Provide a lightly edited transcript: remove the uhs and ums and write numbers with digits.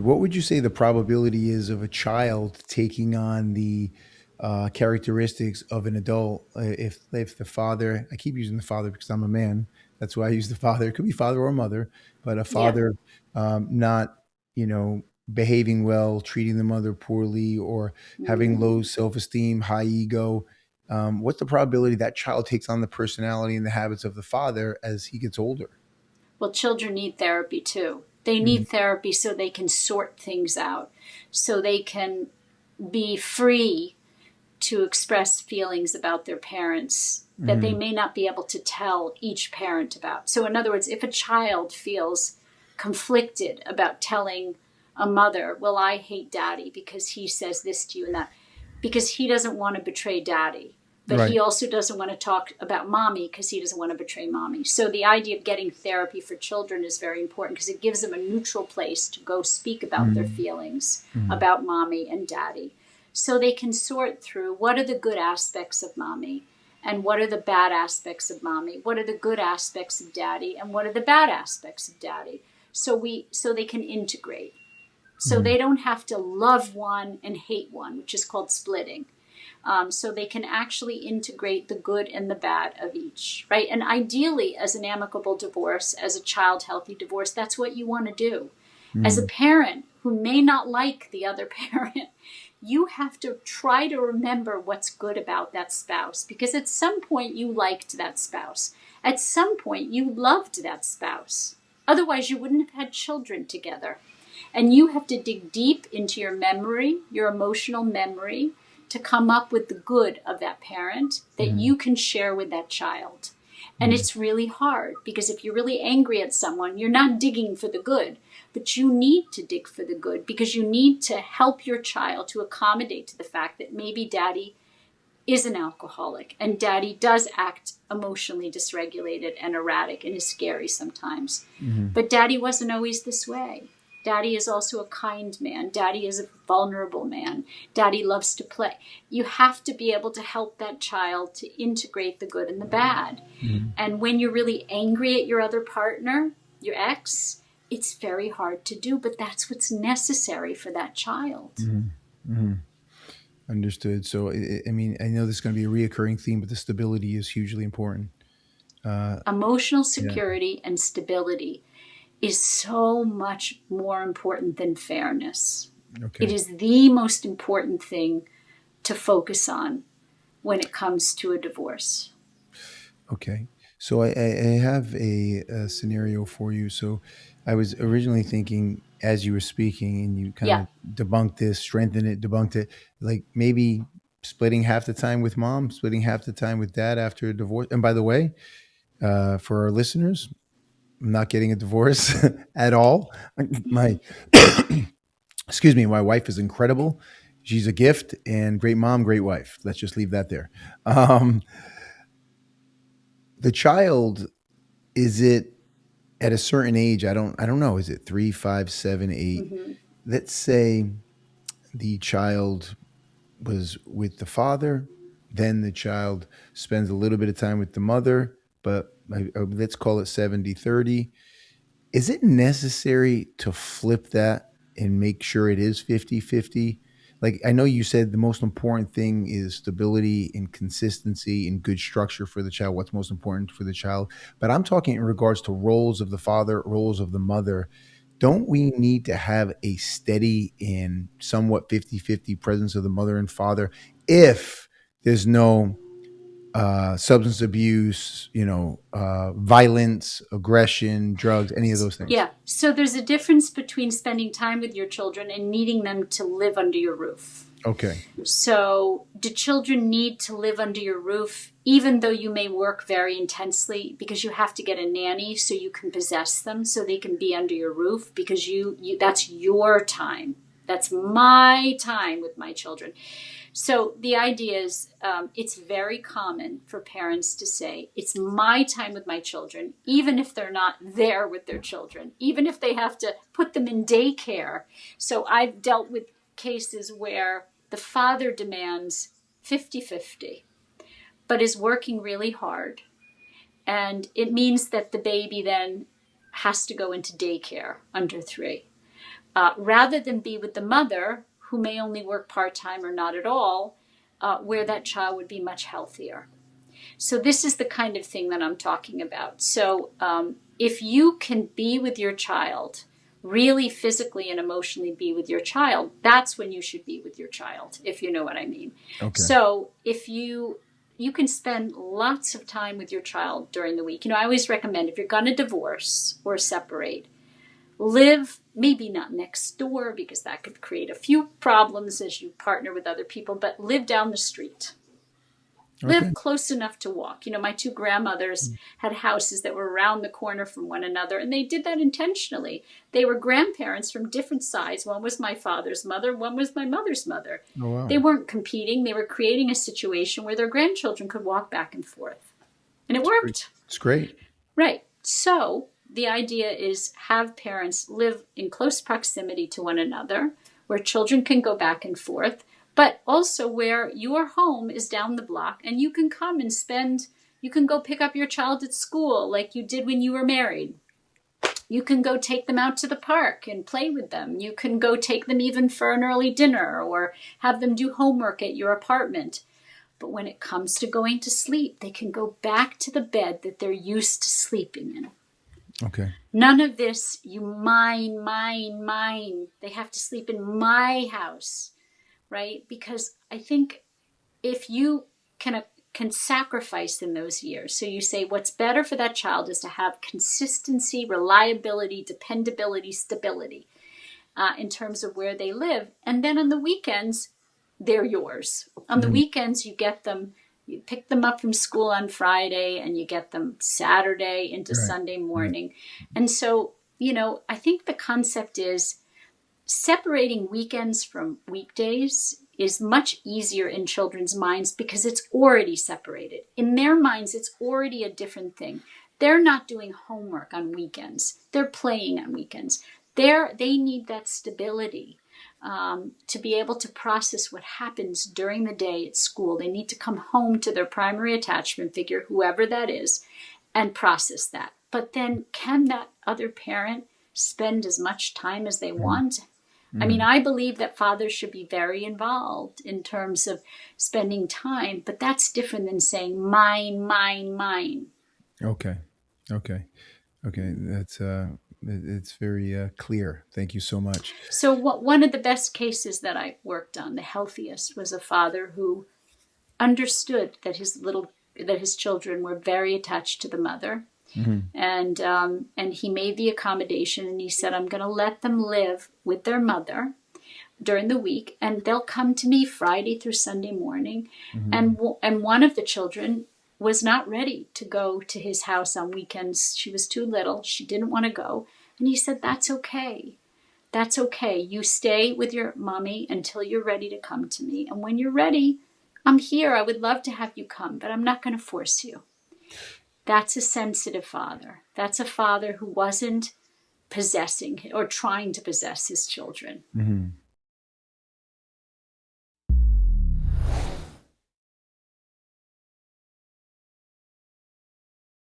What would you say the probability is of a child taking on the characteristics of an adult? If the father, I keep using the father because I'm a man. That's why I use the father. It could be father or mother, but a Yeah. father not, you know, behaving well, treating the mother poorly, or having low Mm. self-esteem, high ego. What's the probability that child takes on the personality and the habits of the father as he gets older? Well, children need therapy too. They Mhm. need therapy so they can sort things out, so they can be free to express feelings about their parents that they Mhm. may not be able to tell each parent about. So, in other words, if a child feels conflicted about telling a mother, well, I hate daddy because he says this to you and that, because he doesn't want to betray daddy. But Right. he also doesn't want to talk about mommy because he doesn't want to betray mommy. So the idea of getting therapy for children is very important because it gives them a neutral place to go speak about their Mhm. feelings Mhm. about mommy and daddy. So they can sort through what are the good aspects of mommy and what are the bad aspects of mommy, what are the good aspects of daddy and what are the bad aspects of daddy. So they can integrate. So Mhm. they don't have to love one and hate one, which is called splitting. So they can actually integrate the good and the bad of each, right? And ideally, as an amicable divorce, as a child healthy divorce, that's what you want to do. As a Mhm. parent who may not like the other parent, you have to try to remember what's good about that spouse because at some point you liked that spouse. At some point you loved that spouse. Otherwise, you wouldn't have had children together. And you have to dig deep into your memory, your emotional memory, to come up with the good of that parent that Mhm. you can share with that child. And Mhm. it's really hard because if you're really angry at someone, you're not digging for the good, but you need to dig for the good because you need to help your child to accommodate to the fact that maybe daddy is an alcoholic and daddy does act emotionally dysregulated and erratic and is scary sometimes. Mhm. But daddy wasn't always this way. Daddy is also a kind man. Daddy is a vulnerable man. Daddy loves to play. You have to be able to help that child to integrate the good and the bad. Mhm. And when you're really angry at your other partner, your ex, it's very hard to do, but that's what's necessary for that child. Mhm. Mhm. Understood. So, I mean, I know this is going to be a reoccurring theme, but the stability is hugely important. Uh, Emotional yeah. security and stability is so much more important than fairness. It Okay. is the most important thing to focus on when it comes to a divorce. Okay. So I have a scenario for you. So I was originally thinking as you were speaking and you kind Yeah. of debunked this, strengthened it, debunked it, like maybe splitting half the time with mom, splitting half the time with dad after a divorce. And by the way, for our listeners, I'm not getting a divorce at all. My excuse me, my wife is incredible. She's a gift and great mom, great wife. Let's just leave that there. Um, the child, is it at a certain age? I don't know. Is it 3, 5, 7, 8? Mm-hmm. Let's say the child was with the father, then the child spends a little bit of time with the mother, but let's call it 70-30. Is it necessary to flip that and make sure it is 50-50? Like, I know you said the most important thing is stability and consistency and good structure for the child, what's most important for the child. But I'm talking in regards to roles of the father, roles of the mother. Don't we need to have a steady and somewhat 50-50 presence of the mother and father if there's no substance abuse, violence, aggression, drugs, any of those things? Yeah. So there's a difference between spending time with your children and needing them to live under your roof. Okay. So, do children need to live under your roof, even though you may work very intensely because you have to get a nanny so you can possess them so they can be under your roof because you that's your time. That's my time with my children. So the idea is it's very common for parents to say, it's my time with my children, even if they're not there with their children, even if they have to put them in daycare. So I've dealt with cases where the father demands 50-50, but is working really hard. And it means that the baby then has to go into daycare under 3. rather than be with the mother who may only work part-time or not at all, where that child would be much healthier. So this is the kind of thing that I'm talking about. So if you can be with your child, really physically and emotionally be with your child, that's when you should be with your child, if you know what I mean. Okay. So if you can spend lots of time with your child during the week. I always recommend, if you're going to divorce or separate, live maybe not next door, because that could create a few problems as you partner with other people, but live down the street. Okay. Live close enough to walk. My two grandmothers had houses that were around the corner from one another, and they did that intentionally. They were grandparents from different sides. One was my father's mother, one was my mother's mother. Oh, wow. They weren't competing. They were creating a situation where their grandchildren could walk back and forth. And it worked. It's great. Right. So the idea is have parents live in close proximity to one another, where children can go back and forth, but also where your home is down the block and you can come and you can go pick up your child at school like you did when you were married. You can go take them out to the park and play with them. You can go take them even for an early dinner or have them do homework at your apartment. But when it comes to going to sleep, they can go back to the bed that they're used to sleeping in. Okay. None of this, you mine. They have to sleep in my house, right? Because I think if you can sacrifice in those years, so you say what's better for that child is to have consistency, reliability, dependability, stability in terms of where they live. And then on the weekends, they're yours. On the weekends, you pick them up from school on Friday and you get them Saturday into Sunday morning. Right. And so, I think the concept is separating weekends from weekdays is much easier in children's minds because it's already separated. In their minds, it's already a different thing. They're not doing homework on weekends. They're playing on weekends. They need that stability. To be able to process what happens during the day at school. They need to come home to their primary attachment figure, whoever that is, and process that. But then can that other parent spend as much time as they want? I mean, I believe that fathers should be very involved in terms of spending time, but that's different than saying mine. Okay. That's it's very clear. Thank you so much. So one of the best cases that I worked on, the healthiest, was a father who understood that his children were very attached to the mother. And he made the accommodation, and he said, I'm going to let them live with their mother during the week, and they'll come to me Friday through Sunday morning. And one of the children was not ready to go to his house on weekends. She was too little. She didn't want to go. And he said, that's okay. That's okay. You stay with your mommy until you're ready to come to me. And when you're ready, I'm here. I would love to have you come, but I'm not going to force you. That's a sensitive father. That's a father who wasn't possessing or trying to possess his children.